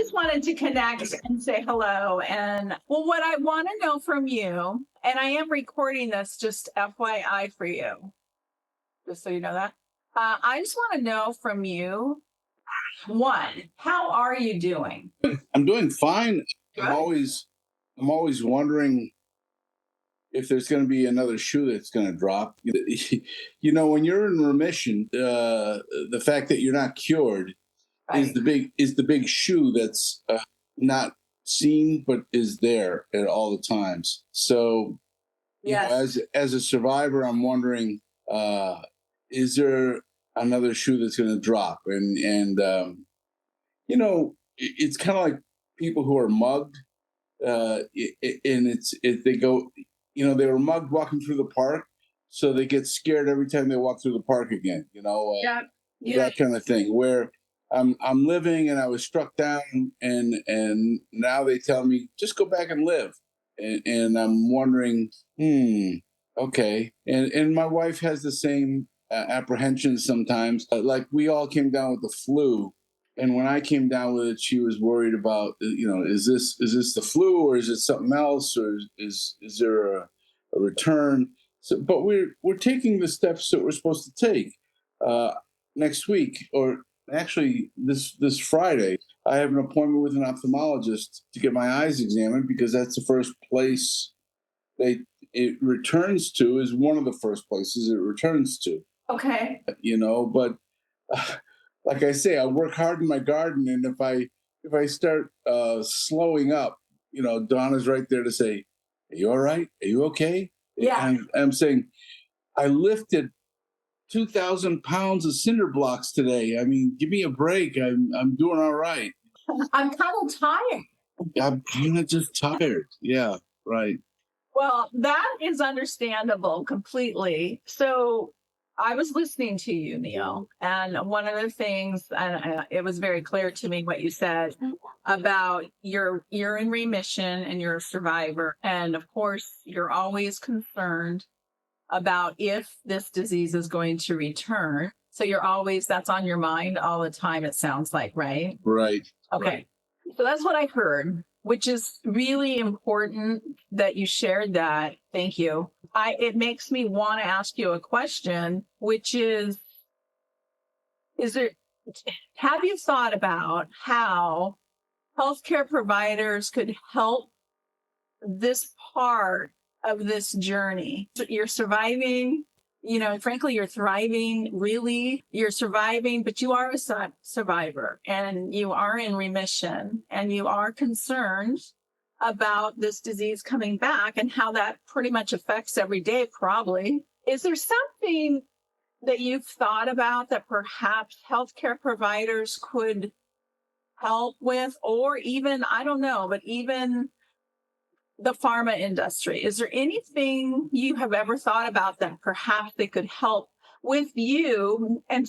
just wanted to connect and say hello. And well, what I want to know from you, and I am recording this just FYI for you, just so you know that. I just want to know from you, one, how are you doing? I'm doing fine. Good. I'm always wondering if there's going to be another shoe that's going to drop. You know, when you're in remission, the fact that you're not cured is the big shoe that's not seen but is there at all the times. So, you know, as a survivor, I'm wondering, is there another shoe that's going to drop? And you know, it's kind of like people who are mugged, and they go, you know, they were mugged walking through the park, so they get scared every time they walk through the park again. You know, that kind of thing. Where I'm living and I was struck down, and now they tell me just go back and live, and I'm wondering, okay, and my wife has the same apprehension sometimes. Like we all came down with the flu. And when I came down with it, she was worried about, you know, is this the flu or is it something else, or is there a return? So, but we're taking the steps that we're supposed to take. Next week, or actually this Friday, I have an appointment with an ophthalmologist to get my eyes examined, because that's the first place it returns to, is one of the first places it returns to. Okay. You know, but. Like I say, I work hard in my garden, and if I start slowing up, you know, Donna's right there to say, "Are you all right? Are you okay?" Yeah. And I'm saying, I lifted 2,000 pounds of cinder blocks today. I mean, give me a break. I'm doing all right. I'm kind of tired. I'm kind of just tired. Yeah, right. Well, that is understandable completely. So I was listening to you, Neil, and one of the things, and it was very clear to me what you said about you're in remission and you're a survivor. And of course, you're always concerned about if this disease is going to return. So that's on your mind all the time, it sounds like, right? Right. Okay. Right. So that's what I heard, which is really important that you shared that. Thank you. It makes me want to ask you a question, which is have you thought about how healthcare providers could help this part of this journey? You're surviving, you know, frankly, you're thriving, really. You're surviving, but you are a survivor, and you are in remission, and you are concerned about this disease coming back and how that pretty much affects every day, probably. Is there something that you've thought about that perhaps healthcare providers could help with, or even, I don't know, but even the pharma industry? Is there anything you have ever thought about that perhaps they could help with you, and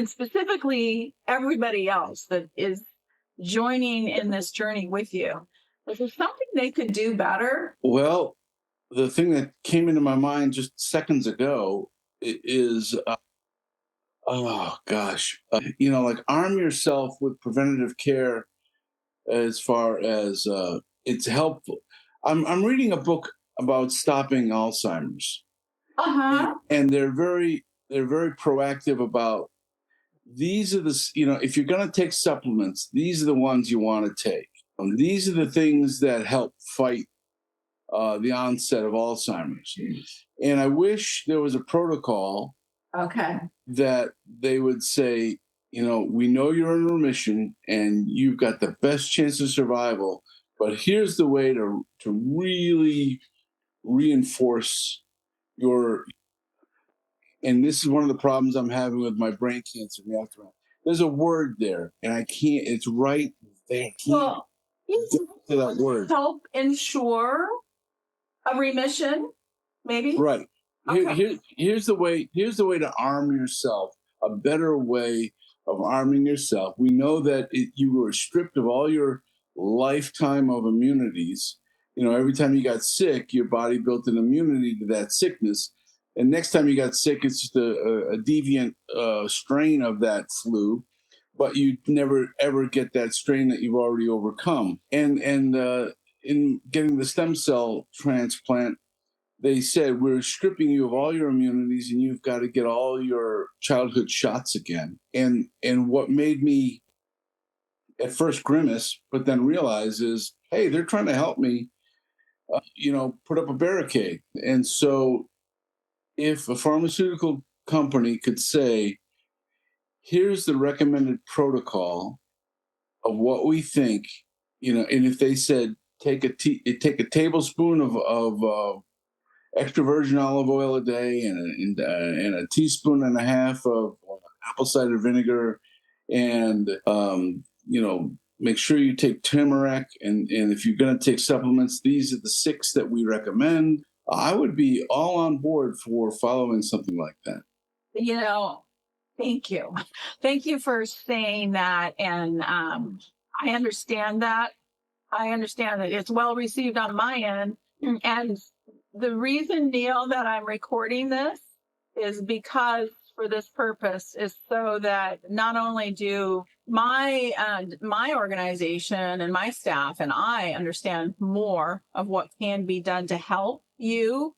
specifically everybody else that is joining in this journey with you? Is there something they could do better? Well, the thing that came into my mind just seconds ago is, oh gosh, you know, like arm yourself with preventative care as far as it's helpful. I'm reading a book about stopping Alzheimer's, and they're very proactive about, these are you know, if you're going to take supplements, these are the ones you want to take. These are the things that help fight the onset of Alzheimer's. And I wish there was a protocol that they would say, you know, we know you're in remission and you've got the best chance of survival, but here's the way to really reinforce your, and this is one of the problems I'm having with my brain cancer reactor. There's a word there, and I can't, it's right there. Well, to that word. Help ensure a remission, maybe? Right. Here's the way to arm yourself, a better way of arming yourself. We know that you were stripped of all your lifetime of immunities. You know, every time you got sick, your body built an immunity to that sickness. And next time you got sick, it's just a deviant strain of that flu. but you never ever get that strain that you've already overcome. And in getting the stem cell transplant, they said we're stripping you of all your immunities, and you've got to get all your childhood shots again. And what made me at first grimace, but then realize is, hey, they're trying to help me, put up a barricade. And so, if a pharmaceutical company could say, here's the recommended protocol of what we think, and if they said take a tablespoon of extra virgin olive oil a day and a teaspoon and a half of apple cider vinegar, and make sure you take turmeric, and if you're going to take supplements, these are the 6 that we recommend. I would be all on board for following something like that. Thank you. Thank you for saying that. And I understand that. I understand that it's well received on my end. And the reason, Neil, that I'm recording this is because for this purpose is so that not only do my organization and my staff and I understand more of what can be done to help you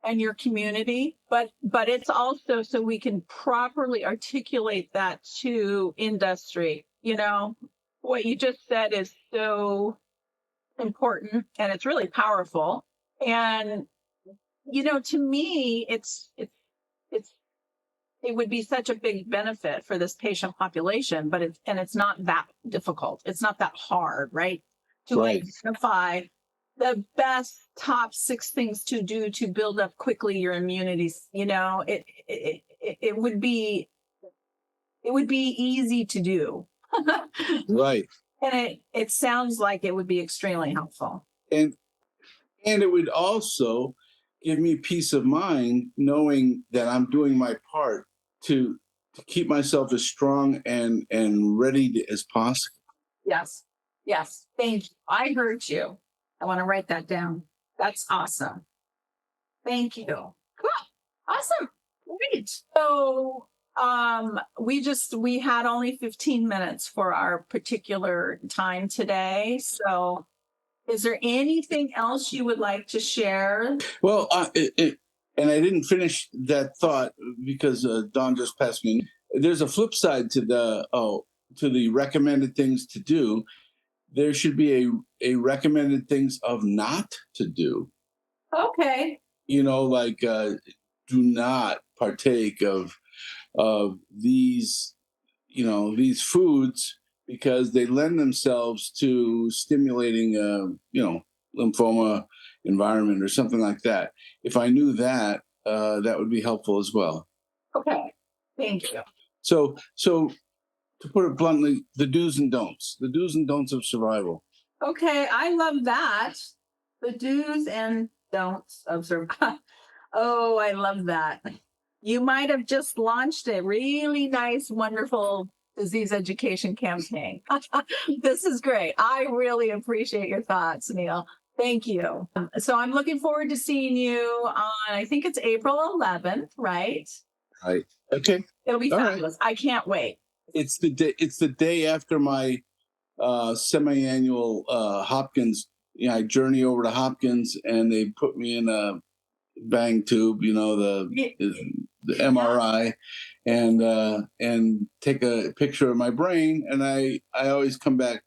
and your community, but it's also so we can properly articulate that to industry. What you just said is so important, and it's really powerful. And to me, it would be such a big benefit for this patient population, but it's not that difficult. It's not that hard, right? To Right. identify the best top 6 things to do to build up quickly your immunities. It would be easy to do. Right. And it sounds like it would be extremely helpful. And it would also give me peace of mind knowing that I'm doing my part to keep myself as strong and ready as possible. Yes. Thank you. I heard you. I want to write that down. That's awesome. Thank you. Cool. Awesome. Great. So we had only 15 minutes for our particular time today. So is there anything else you would like to share? Well, and I didn't finish that thought because Don just passed me. There's a flip side to the recommended things to do. There should be a recommended things of not to do. Okay. Like do not partake of these foods because they lend themselves to stimulating lymphoma environment or something like that. If I knew that, that would be helpful as well. Okay. Thank you. So to put it bluntly, the do's and don'ts of survival. Okay, I love that. The do's and don'ts of survival. Oh, I love that. You might have just launched a really nice, wonderful disease education campaign. This is great. I really appreciate your thoughts, Neil. Thank you. So I'm looking forward to seeing you on, I think it's April 11th, right? Right. Okay. It'll be All fabulous. Right. I can't wait. It's the day after my semi-annual Hopkins. I journey over to Hopkins, and they put me in a bang tube, the MRI, and take a picture of my brain. And I always come back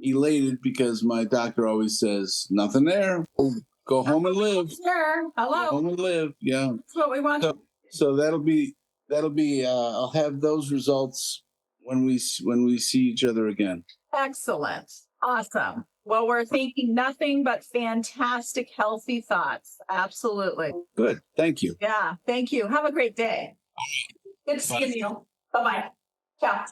elated because my doctor always says, nothing there. Go home and live. Sure. Hello. Go home and live. Yeah. That's what we want. So that'll be I'll have those results when we see each other again. Excellent. Awesome. Well, we're thinking nothing but fantastic, healthy thoughts. Absolutely. Good. Thank you. Yeah. Thank you. Have a great day. Good to see you. Bye-bye. Ciao.